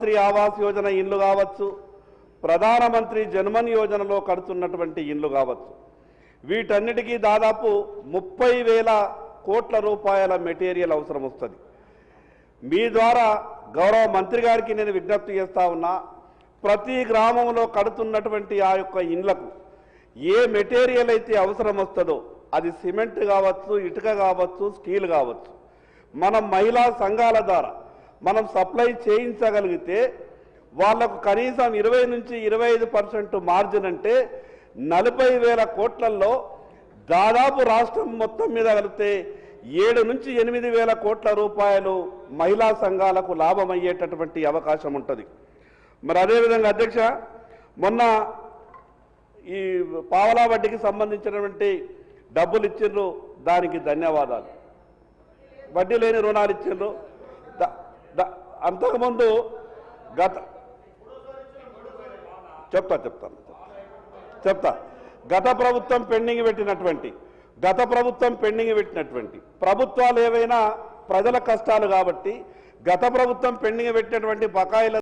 ప్రధానమంత్రి ఆవాస్ యోజన ఇండ్లు కావచ్చు, ప్రధానమంత్రి జన్మన్ యోజనలో కడుతున్నటువంటి ఇండ్లు కావచ్చు, వీటన్నిటికీ దాదాపు 30,000 కోట్ల రూపాయల మెటీరియల్ అవసరం వస్తుంది. మీ ద్వారా గౌరవ మంత్రి గారికి నేను విజ్ఞప్తి చేస్తా ఉన్నా, ప్రతి గ్రామంలో కడుతున్నటువంటి ఆ యొక్క ఇండ్లకు ఏ మెటీరియల్ అయితే అవసరం వస్తుందో, అది సిమెంట్ కావచ్చు, ఇటుక కావచ్చు, స్టీల్ కావచ్చు, మనం మహిళా సంఘాల ద్వారా మనం సప్లై చేయించగలిగితే వాళ్లకు కనీసం 20 నుంచి 25% మార్జిన్ అంటే 40,000 కోట్లలో దాదాపు రాష్ట్రం మొత్తం మీద కలిపితే 7 నుంచి 8,000 కోట్ల రూపాయలు మహిళా సంఘాలకు లాభం అయ్యేటటువంటి అవకాశం ఉంటుంది. మరి అదేవిధంగా అధ్యక్ష, మొన్న ఈ పావలా వడ్డీకి సంబంధించినటువంటి డబ్బులు ఇచ్చిండ్రు, దానికి ధన్యవాదాలు. వడ్డీ లేని రుణాలు ఇచ్చిండ్రు. అంతకుముందు గత ప్రభుత్వం పెండింగ్ పెట్టినటువంటి ప్రభుత్వాలు ఏవైనా ప్రజల కష్టాలు కాబట్టి గత ప్రభుత్వం పెండింగ్ పెట్టినటువంటి బకాయిల